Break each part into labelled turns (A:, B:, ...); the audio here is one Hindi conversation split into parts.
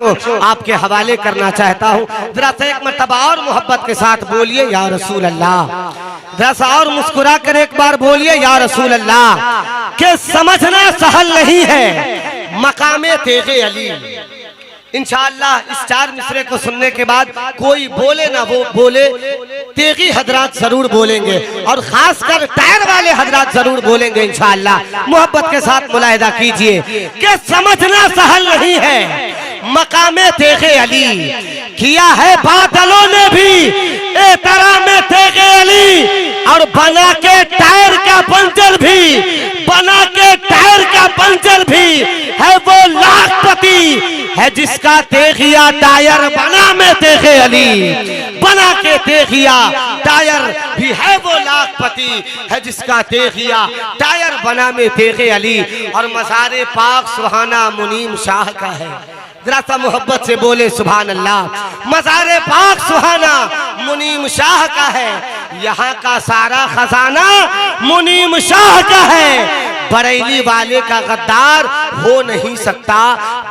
A: को आपके हवाले करना चाहता हूँ। जरा सा एक मर्तबा और मोहब्बत के साथ बोलिए या रसूल अल्लाह। जरा सा और मुस्कुरा कर एक बार बोलिए या रसूल अल्लाह। के समझना सहल नहीं है मकामे तेगे अली। इंशाअल्लाह इस चार मिसरे को सुनने के बाद कोई बोले ना वो बोले, तेगी हजरात जरूर बोलेंगे और खासकर टायर वाले हजरात जरूर बोलेंगे इंशाअल्लाह। मोहब्बत के साथ मुलाहिदा कीजिए कि समझना सहल नहीं है मकामे तेगे अली। किया है बादलों ने भी एतरामे तेगे अली, और बना के टायर का पंचर भी, बना के टायर का पंचर भी है वो लाखपति है जिसका तेगिया टायर बना में तेगे अली। बना के तेगिया टायर भी है वो लाखपति है जिसका तेगिया टायर बना में तेगे अली। और मज़ारे पाक सुहाना मुनीम शाह का है। जरा सा मोहब्बत से बोले सुभान अल्लाह। मज़ारे पाक सुहाना मुनीम शाह का है। यहाँ का सारा खजाना मुनीम शाह का है। बरेली वाले का गद्दार हो नहीं सकता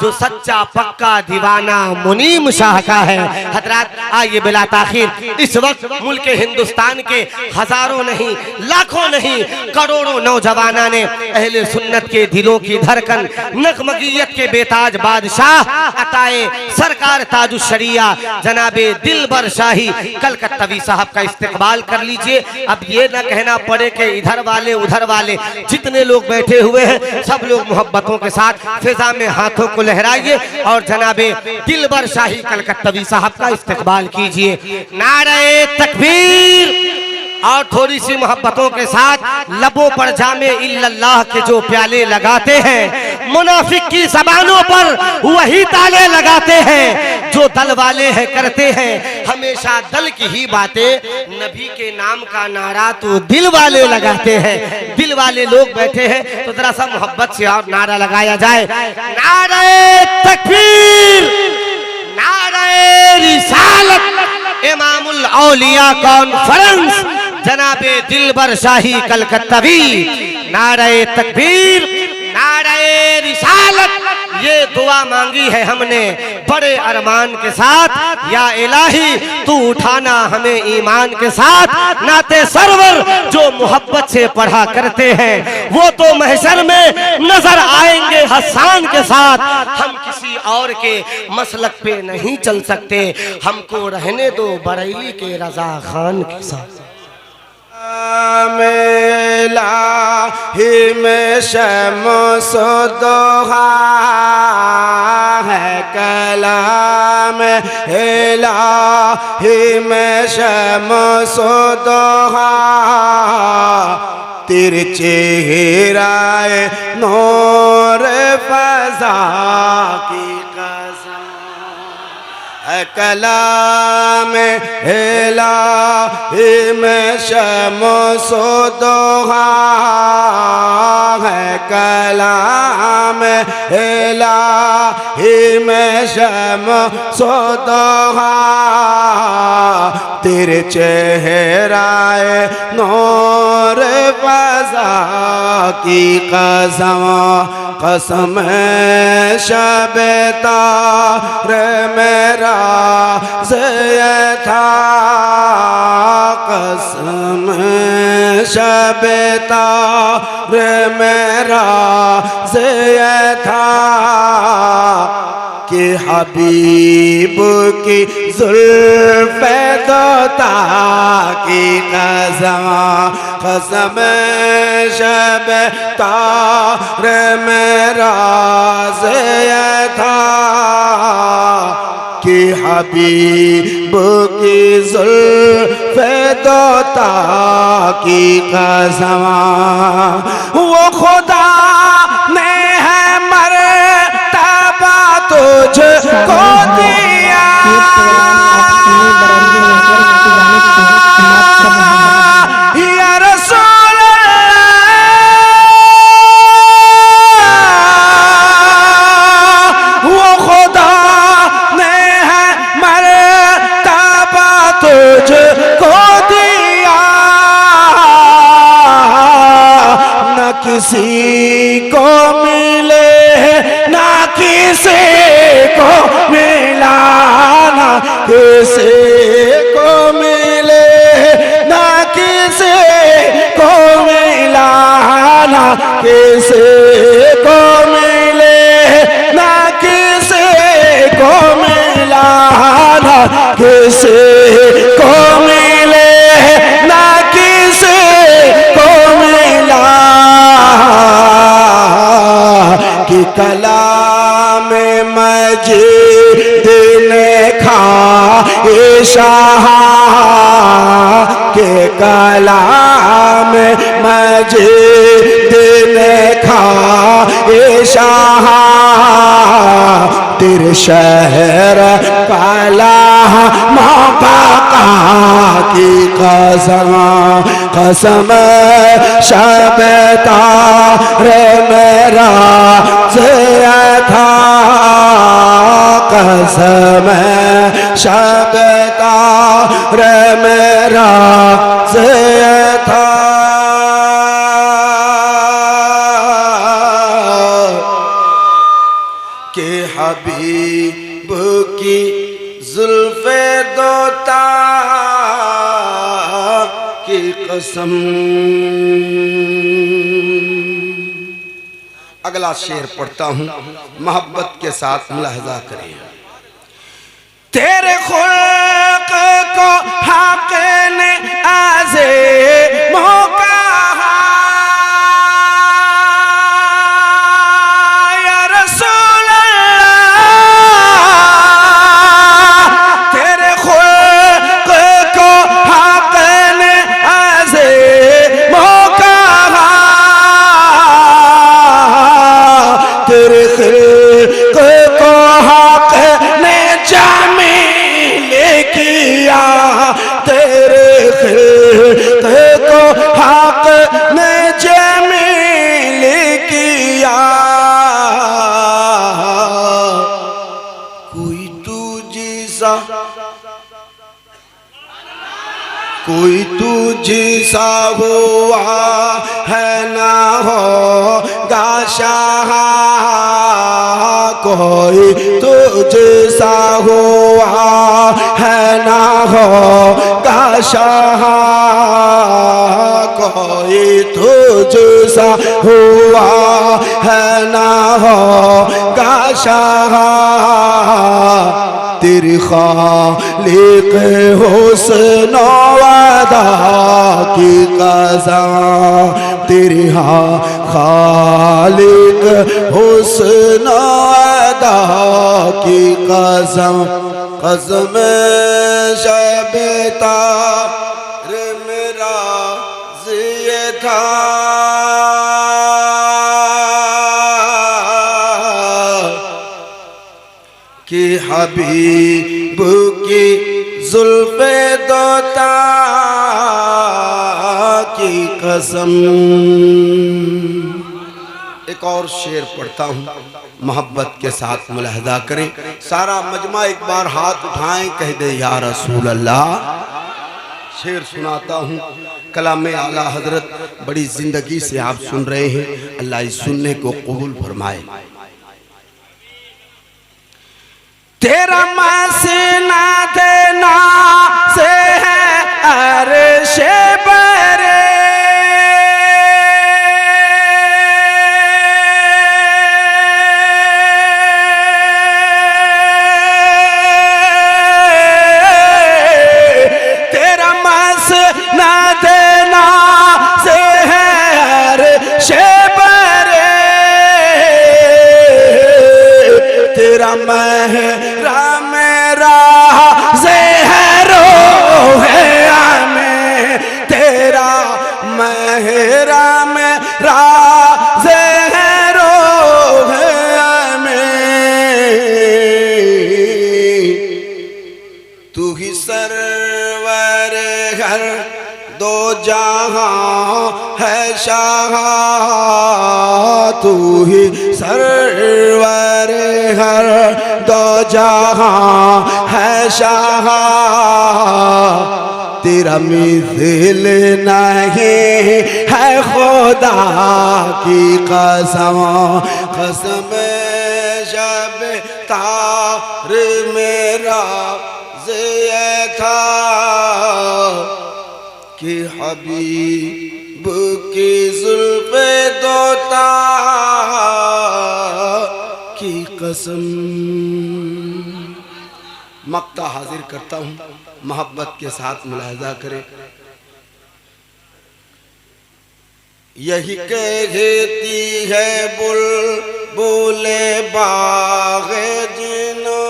A: जो सच्चा पक्का दीवाना मुनीम शाह का है। हजरात आइए बिला ताखीर इस वक्त मुल्क हिंदुस्तान के हजारों नहीं, लाखों नहीं, करोड़ों नौजवाना ने अहले सुन्नत के दिलों की धड़कन, नगमगियत के बेताज बादशाह अताए सरकार ताजुश शरिया जनाबे दिलबर शाही कलकत्तवी साहब का इस्तेकबाल कर लीजिए। अब ये ना कहना पड़े कि इधर वाले उधर वाले, जितने लोग बैठे हुए हैं सब लोग मोहब्बतों के साथ फिजा में हाथों को लहराइए और जनाबे दिलबर शाही कलकत्तवी साहब का इस्तेकबाल कीजिए। नारे तकबीर। और थोड़ी सी मोहब्बतों के साथ लबों पर जामे इल्लल्लाह के जो प्याले लगाते हैं, मुनाफिक की जबानों पर वही ताले लगाते हैं जो दल वाले हैं करते हैं हमेशा दल की ही बातें। नबी के नाम का नारा तो दिल वाले लगाते हैं। दिल वाले लोग बैठे हैं तो जरा सा मोहब्बत से और नारा लगाया जाए। नारे तकबीर, नारे रिसालत। इमामुल औलिया कॉन्फ्रेंस जनाबे दिलबर शाही कलकत्तवी। नारे तकबीर, नारे रिसालत। ये दुआ मांगी है हमने बड़े अरमान के साथ, या इलाही तू उठाना हमें ईमान के साथ। नाते सरवर जो मोहब्बत से पढ़ा करते हैं वो तो महशर में नजर आएंगे हसान के साथ। हम किसी और के मसलक पे नहीं चल सकते, हमको रहने दो बरेली के रजा खान के साथ।
B: मेला ही में शम्स दोहा है कलाम हेला ही में शम्स दोहा। तिरछे हिराए नूर फज़ा की कसम कलाम इलाही में शम्स दोहा है कलाम इलाही में शम्स दोहा। तेरे चेहराए नूर फज़ा की कसम कसम शब तार मेरा ज़िया था। कसम शब तार मेरा ज़िया था कि हबीब की ज़ुल्फ़े दोता की कसम कसम शब तार मेरा ज़िया था कि हबीब की ज़ुल्फ़े दोता की कसम। वो खुदा ने है मर्तबा तुझको दिया या रसूल अल्लाह। वो खुदा ने है मर्तबा तुझको दिया, न किसी को मिले ना किसी को किसी को मिले ना किसी को मिला कि कलाम मजीद ने खाए शाह के कलाम मजीद ने खाए शाह तेरे शहर काला मौका की कसम कसम शब तारे मेरा था कसम शब तारे मेरा था के हबीब की जुल्फे दोता की कसम। अगला शेर पढ़ता हूँ, मोहब्बत के साथ मुलाहजा करें। तेरे खुल्क को हक ने आज़े मौका कोई तुझसा हुआ है ना होगा शाह कोई तुझसा हुआ है ना होगा शाह कोई तुझसा हुआ है ना होगा शाह तेरी खालिक हुस्न वादा की कसम तेरी खालिक हुस्न वादा की कसम कसम शब तारे मेरा ज़िये था कि हबीब की जुल्फे दोता की कसम। एक और शेर पढ़ता हूँ, मोहब्बत के साथ मुलाहजा करें। सारा मजमा एक बार हाथ उठाएं, कह दे या रसूल अल्लाह। शेर सुनाता हूँ, कलाम आला हजरत, बड़ी जिंदगी से आप सुन रहे हैं, अल्लाह इस सुनने को कबूल फरमाए। तेरा मसीना देना से है अर्शे बरे तेरा मसीना देना से है अर्शे बरे तेरा मेरा मेरा ज़हरो है में तेरा मेरा मेरा ज़हरो है में तू ही सरवर हर दो जहां है शाह तू ही सरवर हर दो जहां है शाह तेरा मिसल नहीं है खुदा की कसम कसम शब तार मेरा ज़िये था कि हबीब की जुल्फ़े दोता की कसम। मक्ता हाजिर करता हूँ, मोहब्बत के साथ मुलाहिजा करें। यही कहती है बुलबुले बाग़े जिना,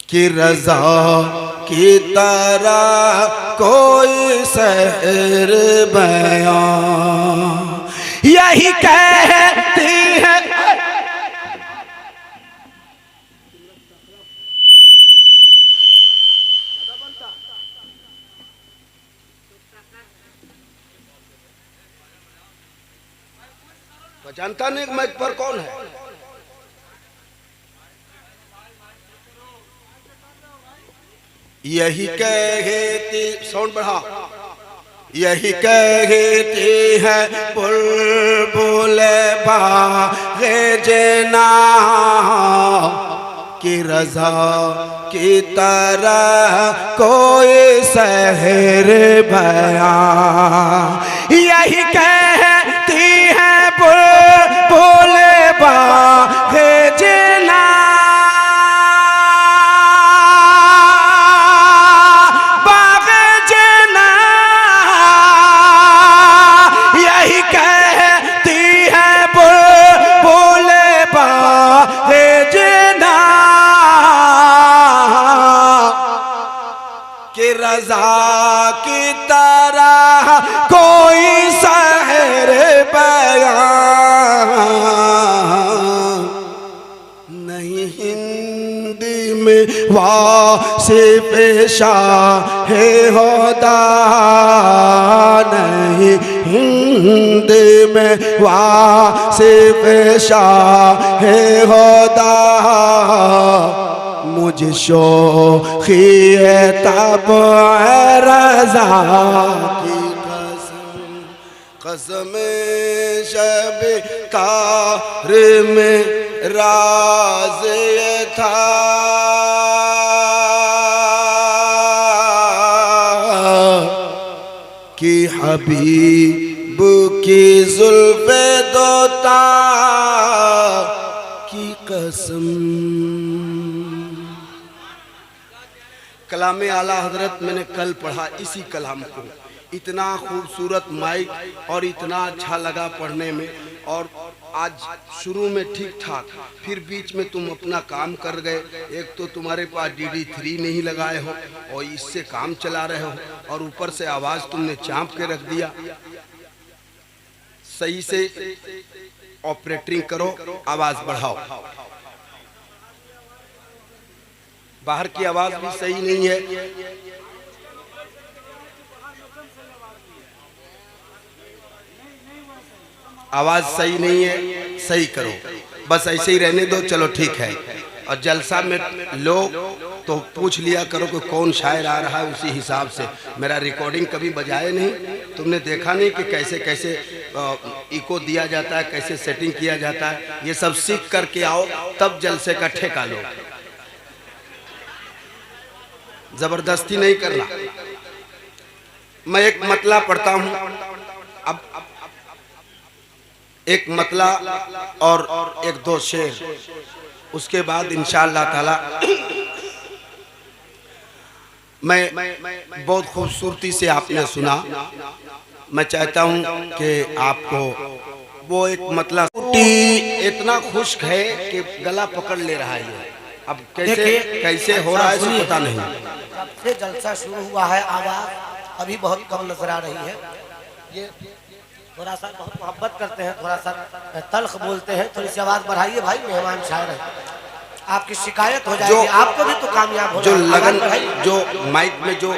B: कि रज़ा की तरह कोई सहर बयां। यही कहती है जानता नहीं माइक पर कौन है। यही कहती, साउंड बढ़ा, यही कहती है बुलबुले बाग़े जना, कि रज़ा की तरह कोई सहर बयां। यही कहती है बुलबुले बाग़े जना, रज़ा की तरह कोई सहर बयां नहीं। हिंदी में वासिफ़ शाहे होदा नहीं, हिंदी में वासिफ़ शाहे होदा, मुझ शोखी तब रज़ा की कसम, कसम शब कार में राज ये था, कि हबीब की जुल्फ़े दोता की कसम। कलाम आला हजरत मैंने कल पढ़ा इसी कलाम को, इतना खूबसूरत माइक और इतना अच्छा लगा पढ़ने में। और आज शुरू में ठीक ठाक, फिर बीच में तुम अपना काम कर गए। एक तो तुम्हारे पास DD3 नहीं लगाए हो और इससे काम चला रहे हो, और ऊपर से आवाज़ तुमने चाँप के रख दिया। सही से ऑपरेटिंग करो, आवाज़ बढ़ाओ। बाहर की आवाज भी सही नहीं है, आवाज सही नहीं है, सही करो। बस ऐसे ही रहने दो, चलो ठीक है। और जलसा में लोग तो पूछ लिया करो कि कौन शायर आ रहा है, उसी हिसाब से। मेरा रिकॉर्डिंग कभी बजाए नहीं, तुमने देखा नहीं कि कैसे कैसे इको दिया जाता है, कैसे सेटिंग किया जाता है। ये सब सीख करके आओ, तब जलसे का ठेका लो, जबरदस्ती नहीं करना। मैं एक मतला पढ़ता हूँ, अब एक मतला और एक दो शेर, उसके बाद इंशाअल्लाह ताला मैं बहुत खूबसूरती से आपने सुना। मैं चाहता हूँ कि आपको वो एक मतलब इतना खुश्क है कि गला पकड़ ले रहा है। अब कैसे कैसे हो रहा है पता नहीं।
A: जब से जलसा शुरू हुआ है आवाज़ अभी बहुत कम नजर आ रही है। ये थोड़ा सा बहुत मोहब्बत करते हैं, थोड़ा सा तल्ख बोलते हैं, थोड़ी सी आवाज़ बढ़ाइए भाई, मेहमान शायर है, आपकी शिकायत हो जाएगी, आपको भी तो कामयाब हो।
B: जो लगन, जो माइक में जो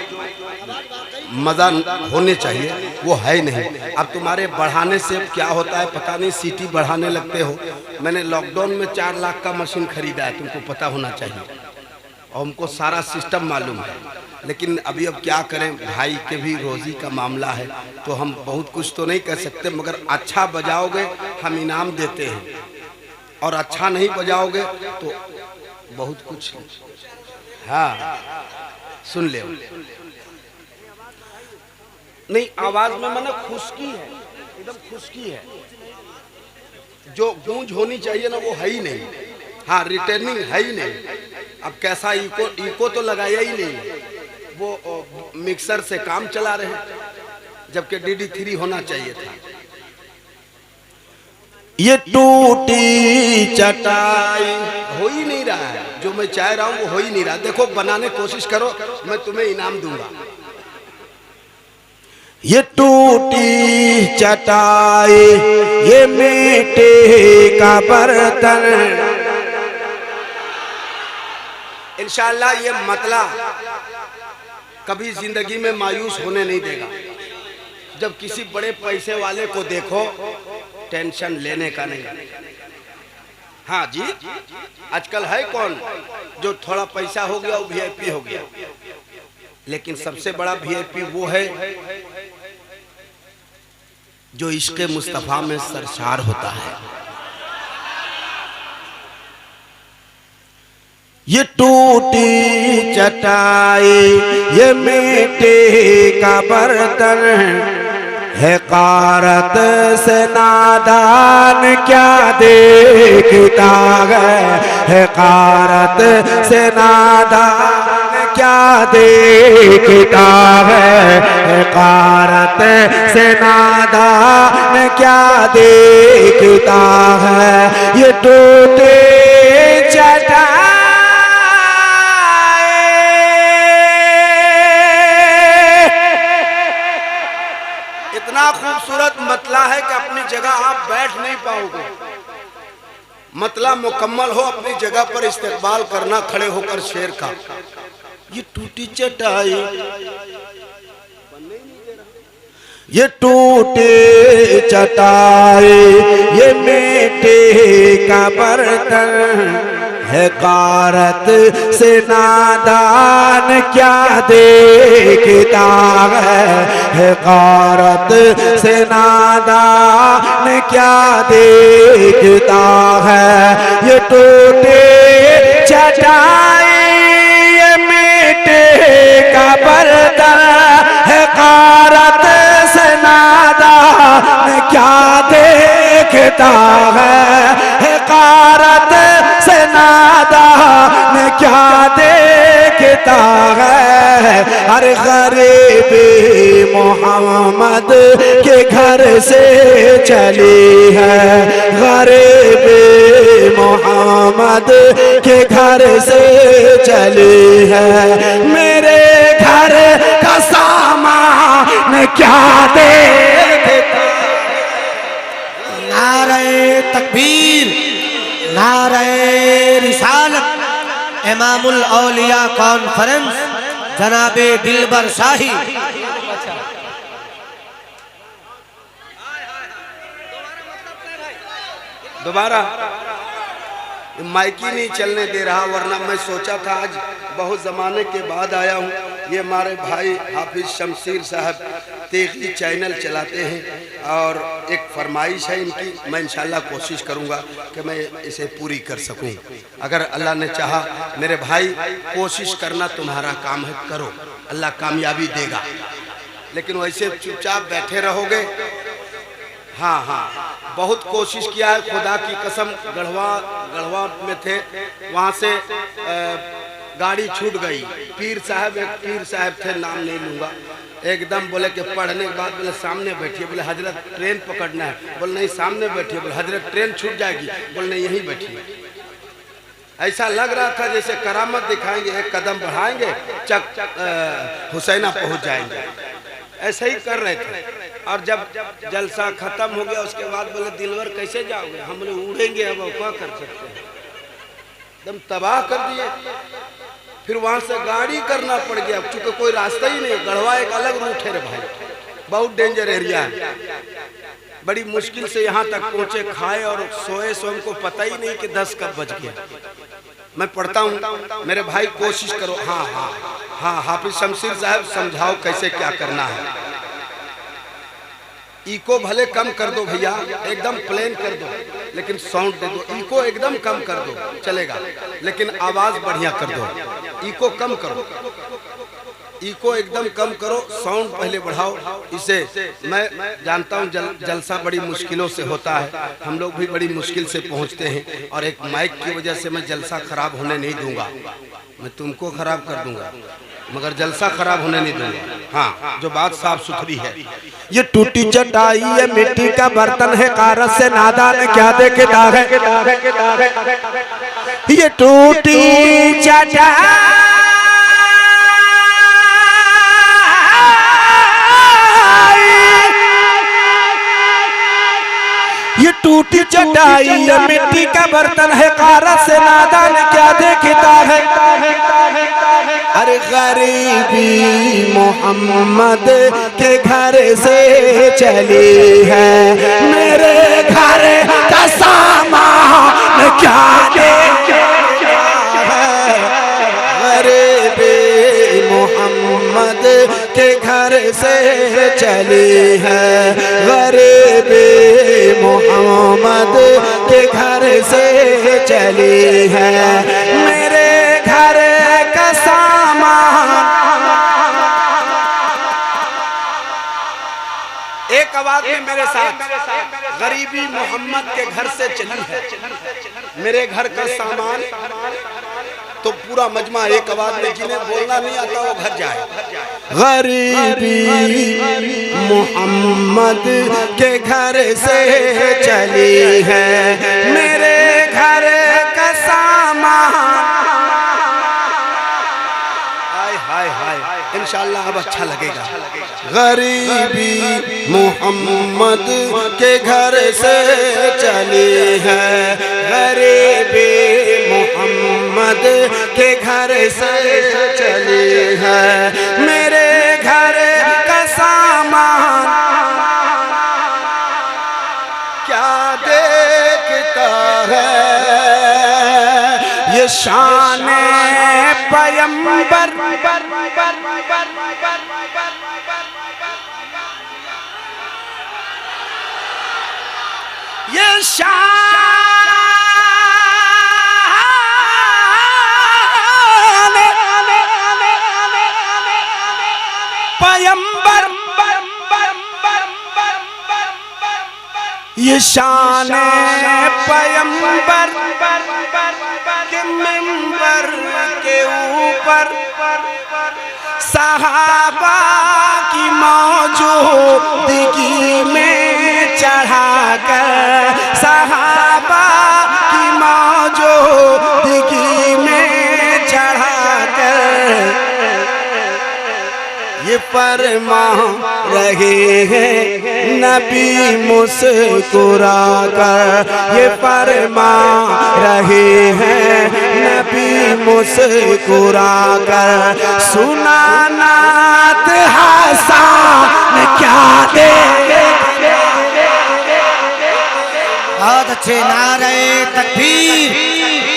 B: मजा होने चाहिए वो है नहीं। अब तुम्हारे बढ़ाने से क्या होता है पता नहीं, सीटी बढ़ाने लगते हो। मैंने लॉकडाउन में 4 लाख का मशीन खरीदा है, तुमको पता होना चाहिए, और हमको सारा सिस्टम मालूम है। लेकिन अभी अब क्या करें, भाई के भी रोजी का मामला है, तो हम बहुत कुछ तो नहीं कर सकते। मगर अच्छा बजाओगे हम इनाम देते हैं, और अच्छा नहीं बजाओगे तो बहुत कुछ। हाँ सुन ले, नहीं आवाज में मैंने खुशकी है, एकदम खुशकी है। जो गूंज होनी चाहिए ना वो है ही नहीं। हाँ, रिटर्निंग है ही नहीं। अब कैसा इको तो लगाया ही नहीं, वो मिक्सर से काम चला रहे हैं, जबकि DD3 होना चाहिए था। ये टूटी चटाई हो ही नहीं रहा है, जो मैं चाह रहा हूं वो हो ही नहीं रहा। देखो बनाने कोशिश करो, मैं तुम्हें इनाम दूंगा। ये टूटी चटाई ये मिट्टी का बर्तन, इंशाअल्लाह ये मतला कभी जिंदगी में मायूस होने नहीं देगा। जब किसी बड़े पैसे वाले को देखो, टेंशन लेने का नहीं। हाँ जी, आजकल है कौन जो थोड़ा पैसा हो गया वो VIP हो गया, लेकिन सबसे बड़ा VIP वो है जो इश्क़े मुस्तफ़ा में सरशार होता है। ये टूटी चटाई ये मिट्टी का बर्तन है, कारत से नादान क्या देखता है, कारत से नादान क्या देखता है, कारत से नादान क्या देखता है। ये टूटे चटाई इतना खूबसूरत मतला है कि अपनी जगह आप बैठ नहीं पाओगे। मतला मुकम्मल हो, अपनी जगह पर इस्तेकबाल करना खड़े होकर शेर का। ये टूटी चटाई ये टूटी चटाई ये मिट्टी का बर्तन है, कारत से नादान क्या देखता है, कारत से नादान क्या देखता है। ये टूटे चटाई ये मिट्टी का बर्तन है, कारत से नादान क्या देखता है, कारत से नादान क्या देखता है। अरे गरीबी मोहम्मद के घर से चली है, गरीबी मोहम्मद के घर से चली है। मेरे घर का सामान क्या देखता।
A: नारे तकबीर, नारे रिसालत, इमामुल औलिया कॉन्फ्रेंस जनाबे दिलबर शाही।
B: दोबारा माइकी नहीं चलने दे रहा, वरना मैं सोचा था आज बहुत ज़माने के बाद आया हूँ। ये हमारे भाई हाफिज शमशीर साहब तेगली चैनल चलाते हैं और एक फरमाइश है इनकी, मैं इंशाल्लाह कोशिश करूँगा कि मैं इसे पूरी कर सकूँ। अगर अल्लाह ने चाहा मेरे भाई, कोशिश करना तुम्हारा काम है, करो, अल्लाह कामयाबी देगा। लेकिन वैसे चुपचाप बैठे रहोगे। हाँ हाँ, बहुत कोशिश किया है, खुदा की कसम। गढ़वा में थे, वहाँ से गाड़ी छूट गई। पीर साहब, एक पीर साहब थे, नाम नहीं लूँगा, एकदम बोले कि पढ़ने के बाद बोले सामने बैठिए, बोले हजरत ट्रेन पकड़ना है, बोले नहीं सामने बैठिए, बोले हजरत ट्रेन छूट जाएगी, बोले नहीं यहीं बैठिए। ऐसा लग रहा था जैसे करामत दिखाएंगे, एक कदम बढ़ाएंगे चक हुसैना पहुँच जाएंगे। ऐसे ही कर रहे थे। और जब जलसा खत्म हो गया उसके बाद बोले दिलवर कैसे जाओगे, हम लोग उड़ेंगे, अब क्या कर सकते हैं, एकदम तबाह कर दिए। फिर वहां से गाड़ी करना पड़ गया, चूंकि कोई रास्ता ही नहीं। गढ़वा एक अलग रूट है रे भाई, बहुत डेंजर एरिया है। बड़ी मुश्किल से यहाँ तक पहुँचे, खाए और सोए, सो हमको पता ही नहीं कि 10 कब बज गया। मैं पढ़ता हूँ, मेरे भाई कोशिश करो। हाँ हाँ हाँ, हाफिज शमशीर साहब समझाओ कैसे क्या करना है। इको भले कम कर दो भैया, एकदम प्लेन कर दो, लेकिन साउंड दे दो। इको एकदम कम कर दो चलेगा, लेकिन आवाज बढ़िया कर दो। इको कम करो, इको एकदम कम करो, साउंड पहले बढ़ाओ। इसे मैं जानता हूँ जलसा बड़ी मुश्किलों से होता है, हम लोग भी बड़ी मुश्किल से पहुँचते हैं, और एक माइक की वजह से मैं जलसा खराब होने नहीं दूंगा। मैं तुमको खराब कर दूंगा मगर जलसा खराब होने नहीं दूंगा। हाँ, जो बात साफ सुथरी है।
C: ये टूटी चटाई है, मिट्टी का बर्तन है, कारस से नादान क्या देखता है। ये टूटी चटाई, ये टूटी चटाई है, मिट्टी का बर्तन है, कारस से नादान क्या देखता है। अरे गरीबी मोहम्मद के घर से चली है, मेरे घर का सामान क्या देखता है। गरीबी मोहम्मद के घर से चली है, गरीबी मोहम्मद के घर से चली है, मेरे घर का
B: एक आवाज में मेरे साथ, गरीबी मोहम्मद के घर से चली है, मेरे घर का सामान। तो पूरा मजमा एक आवाज में, जिन्हें बोलना नहीं आता वो घर जाए।
C: गरीबी मोहम्मद के घर से चली है, मेरे घर का सामान।
B: हाय हाय, इंशाल्लाह अब अच्छा लगेगा।
C: गरीबी मोहम्मद के घर से चली है, गरीबी मोहम्मद के घर से चली है, मेरे घर का सामान क्या देखता है। ये शान पैगंबर, ये शान पैगंबर, ये शान पैगंबर के मिंबर के ऊपर सहाबा की मौजूदगी में चढ़ाकर, सहाबा की मौजूदगी में चढ़ाकर ये फरमा रहे हैं नबी मुस्कुरा कर, ये फरमा रहे हैं नबी मुस्कुरा कर। सुना नात हसन क्या दे।
A: बहुत अच्छे नारे तकबीर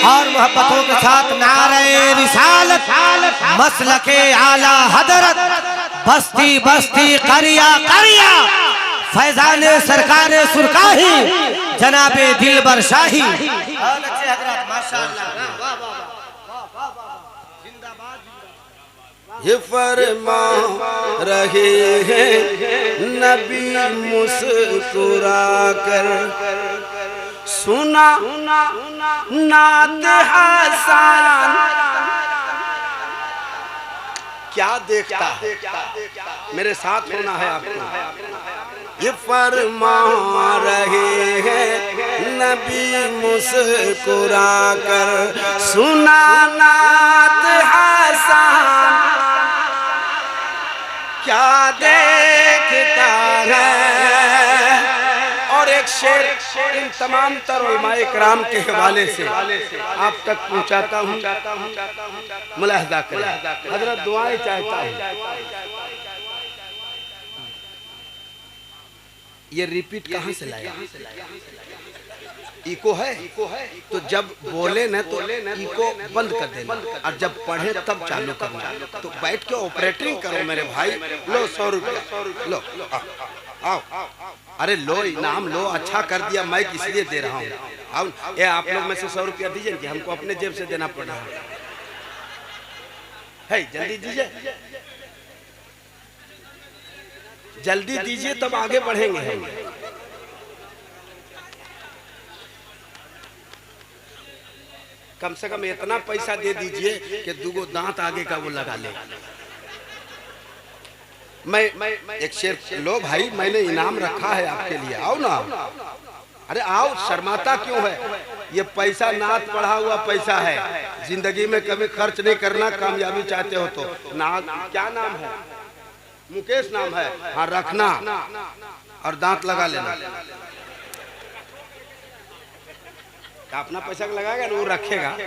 A: और मोहब्बतों के साथ नारे रिसालत, मसलके आला हजरत, बस्ती बस्ती करिया करिया, फैजान सरकार सुरकाही, जनाबे दिलबर शाही।
B: ये फरमा रहे हैं नबी मुस्कुरा कर, सुना नात हसन क्या देखता है। मेरे साथ होना है आपको। ये फरमा रहे हैं नबी मुस्कुरा कर, सुना नात हसन क्या देखता है। और एक शेर इन तमाम तर उलमाए किराम के हवाले से आप तक पहुंचाता हूं, मुलाहिजा करें। हजरत दुआएं चाहता हूं। ये रिपीट कहां से लाया? इको है, तो जब बोले न तो इको बंद कर देना, और जब पढ़े तब चालू करना। तो बैठ के ऑपरेटिंग करो मेरे भाई। लो 100 रुपया लो, आओ। अरे लो, इनाम लो, अच्छा कर दिया, मैं इसलिए दे रहा हूँ। आओ, ये आप लोग में से 100 रुपया दीजिए कि हमको अपने जेब से देना पड़ रहा है। जल्दी दीजिए। जल्दी दीजिए तब आगे बढ़ेंगे हम। कम से कम इतना पैसा दे दीजिए कि दुगो दांत आगे का वो लगा ले। मैं एक शेर लो भाई, मैंने इनाम रखा है आपके लिए, आओ ना। अरे आओ, शर्माता क्यों है? ये पैसा नात पढ़ा हुआ पैसा है, जिंदगी में कभी खर्च नहीं करना। कामयाबी चाहते हो तो क्या नाम है? मुकेश नाम है। हाँ रखना और दांत लगा लेना। अपना पैसा लगाएगा ना वो रखेगा।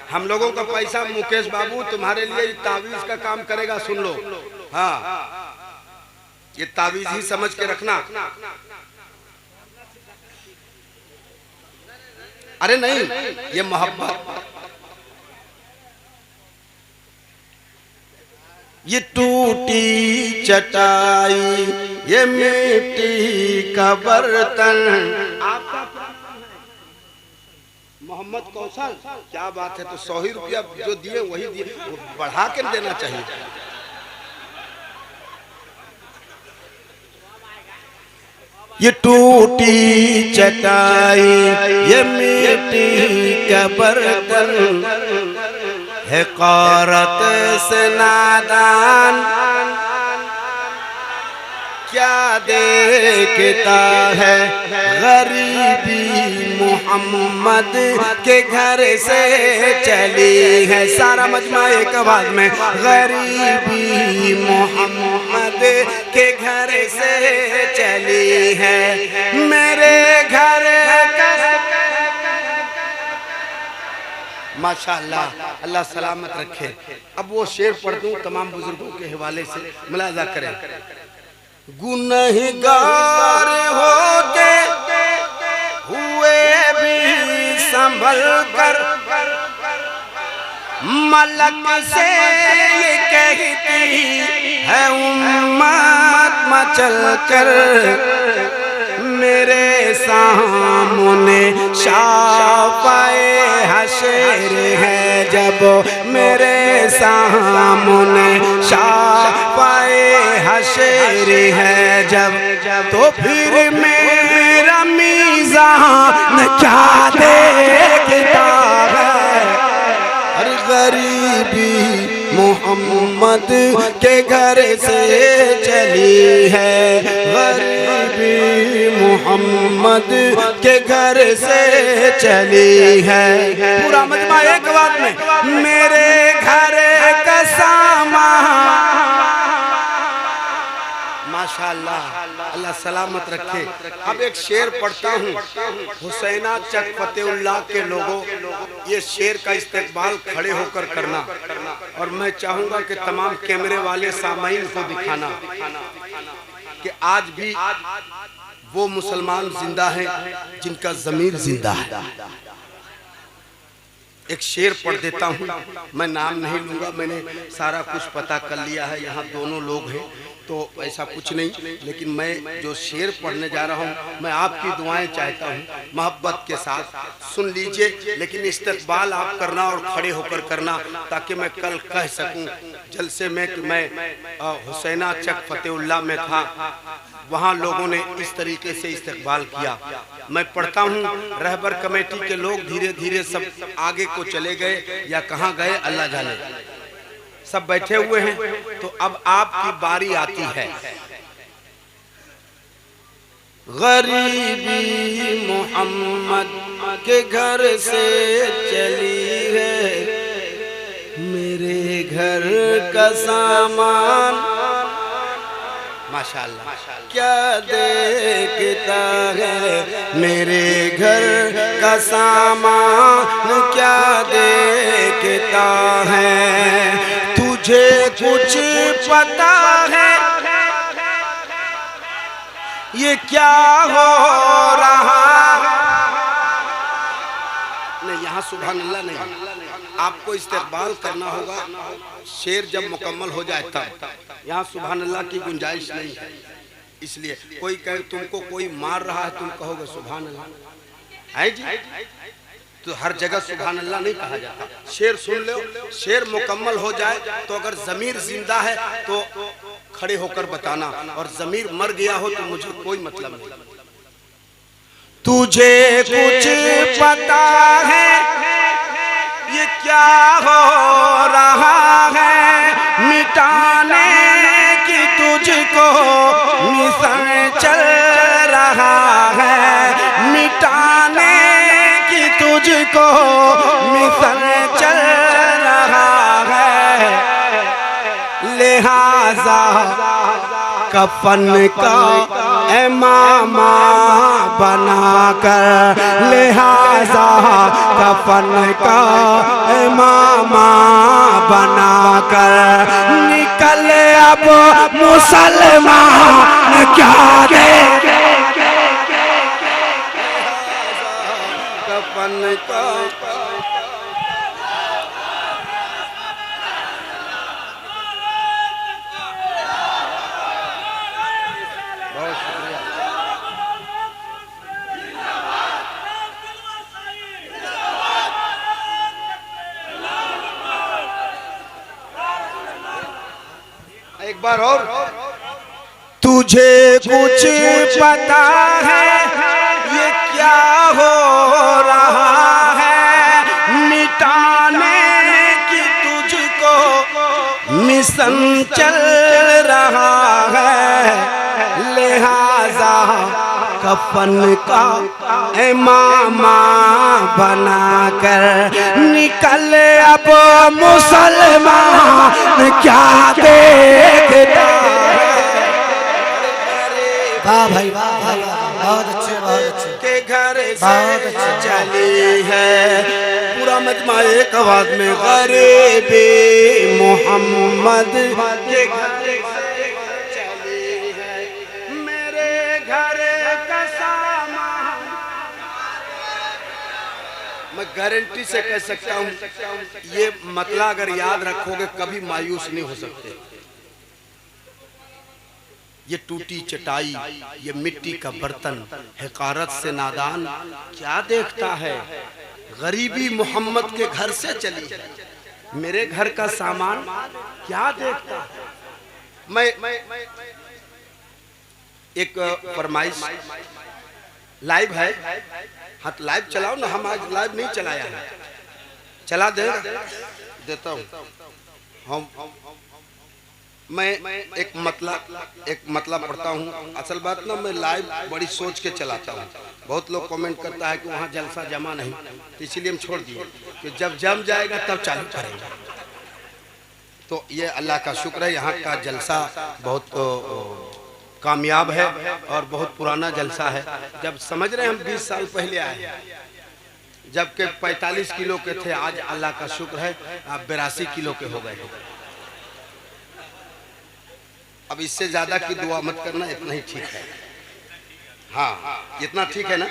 B: हम लोगों का पैसा मुकेश बाबू तुम्हारे लिए तावीज का काम करेगा। सुन लो, हाँ ये तावीज ही समझ के रखना। अरे नहीं, ये मोहब्बत। ये टूटी चटाई, ये मिट्टी का बर्तन। आपका मोहम्मद कौशल, क्या बात है। तो 100 ही रुपया जो दिए वही दिए, बढ़ा के देना चाहिए।
C: ये टूटी चटाई, ये मिट्टी का बर्तन है, क़ौरत से नादान क्या देखता है। गरीबी मोहम्मद के घर से चली है। सारा मजमा एक आवाज में, गरीबी मोहम्मद के घर से चली है। मेरे घर का
B: माशाअल्लाह, अल्लाह सलामत रखे। अब वो शेर पढ़ दूं तमाम बुजुर्गों के हवाले से, मुलाजा करें। गुनहगार होते हुए भी संभल कर मलक से ये कहती है उम्मत मचल कर। मेरे सामने शाफ़ाए हशर है जब, मेरे सामने शाफ़ाए हशर है जब, तो फिर मेरा मीज़ान क्या देखता है। अरे गरीबी मोहम्मद के घर से चली है, गरीबी मोहम्मद के घर से चली है। पूरा मजमा एक बात में, मेरे घर का सामान। माशाअल्लाह, अल्लाह सलामत रखे। अब एक शेर पढ़ता हूँ। हुसैना चक फतेहुल्लाह के लोगों, ये शेर का इस्तेकबाल खड़े होकर करना, और मैं चाहूंगा कि तमाम कैमरे वाले सामाईन को दिखाना कि आज भी वो मुसलमान जिंदा हैं जिनका ज़मीर जिंदा है। एक शेर पढ़ देता हूँ, मैं नाम नहीं लूंगा, मैंने सारा कुछ पता कर लिया है। यहाँ दोनों लोग हैं तो ऐसा कुछ नहीं, लेकिन मैं जो शेर पढ़ने जा रहा हूँ मैं आपकी दुआएं चाहता हूँ। मोहब्बत के साथ सुन लीजिए, लेकिन इस्तकबाल आप करना और खड़े होकर करना, ताकि मैं कल कह सकूँ जलसे में कि मैं हुसैना चक फतेहुल्लाह में था, वहाँ लोगों ने इस तरीके से इस्तकबाल किया। मैं पढ़ता हूँ। रहबर कमेटी के लोग धीरे धीरे सब आगे को चले गए या कहाँ गए अल्लाह जाने, सब बैठे हुए हैं। तो अब आपकी बारी आती है। गरीबी मोहम्मद के घर से चली है, मेरे घर का सामान। माशाअल्लाह, क्या देखता है। मेरे घर का सामान क्या देखता है। तुझे कुछ पता है ये क्या हो रहा। नहीं, यहाँ सुभान अल्लाह नहीं, आपको इस्तेकबाल करना होगा। शेर जब मुकम्मल हो जाए तब, यहाँ सुभान अल्लाह की गुंजाइश नहीं है। इसलिए कोई कहे तुमको कोई मार रहा है, तुम कहोगे सुभान अल्लाह है जी, तो हर जगह सुभान अल्लाह नहीं कहा जाता। शेर सुन लो, शेर मुकम्मल हो जाए तो अगर ज़मीर जिंदा है तो खड़े होकर बताना, और जमीर मर गया हो तो मुझे कोई मतलब नहीं।
C: तुझे कुछ पता है ये क्या हो रहा है, मिटाने की तुझको मिशन चल रहा है, मिटाने की तुझको मिशन चल रहा है, लिहाजा कफन का इमामा बनाकर, लिहाजा कफन का इमामा बनाकर निकल अब मुसलमान क्या दे,
B: कफन का एक बार और।
C: तुझे कुछ पता है ये क्या हो रहा है, मिटाने की तुझको मिशन चल रहा है, लिहाजा कफन का इमामा बनाकर निकल अब मुसलमान क्या देखता है।
A: वाह भाई वाह, वाह वाह, बहुत अच्छे बहुत अच्छे।
B: के घर
A: बहुत
B: से
A: अच्छा।
B: चली है पूरा मजमा एक आवाज में, गरीबी मोहम्मद के घर से चली है, मेरे घर का सामान। मैं गारंटी से कह सकता हूँ ये मतला अगर याद रखोगे कभी मायूस नहीं हो सकते। ये टूटी चटाई, ये मिट्टी का बर्तन, हकारत से नादान क्या देखता है, गरीबी मोहम्मद के घर से चली है, मेरे घर का सामान क्या देखता है। मैं एक फरमाइश लाइव है, हाँ तो लाइव चलाओ ना, हम आज लाइव नहीं चलाया है, चला देता हूँ हम। मैं एक मतलब पढ़ता हूँ। असल बात ना मैं लाइव बड़ी सोच के चलाता हूँ। बहुत लोग कमेंट करता है कि वहाँ जलसा जमा नहीं, तो इसीलिए हम छोड़ दिए कि जब जम जाएगा तब चालू करेंगे। तो ये अल्लाह का शुक्र है, यहाँ का जलसा बहुत कामयाब है और बहुत पुराना जलसा है। जब समझ रहे हैं हम 20 साल पहले आए, जबकि 45 किलो के थे, आज अल्लाह का शुक्र है आप 82 किलो के हो गए। अब इससे ज्यादा की दुआ मत करना, इतना ही ठीक है। हाँ इतना ठीक है ना,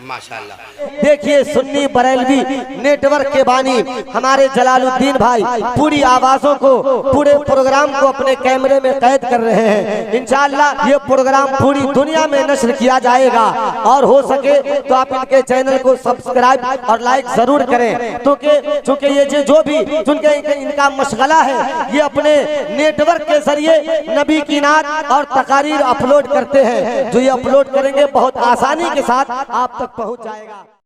B: माशाल्लाह।
A: देखिए सुन्नी बरेलवी नेटवर्क के बानी हमारे जलालुद्दीन भाई पूरी आवाजों को, पूरे प्रोग्राम को अपने कैमरे में कैद कर रहे हैं। इंशाअल्लाह ये प्रोग्राम पूरी दुनिया में नश्र किया जाएगा, और हो सके तो आप इनके चैनल को सब्सक्राइब और लाइक जरूर करें, क्योंकि ये जो भी जिनके इनका मशगला है, ये अपने नेटवर्क के जरिए नबी की नात और तकारीर अपलोड करते हैं। जो ये अपलोड करेंगे बहुत आसानी के साथ आप तक पहुंच जाएगा।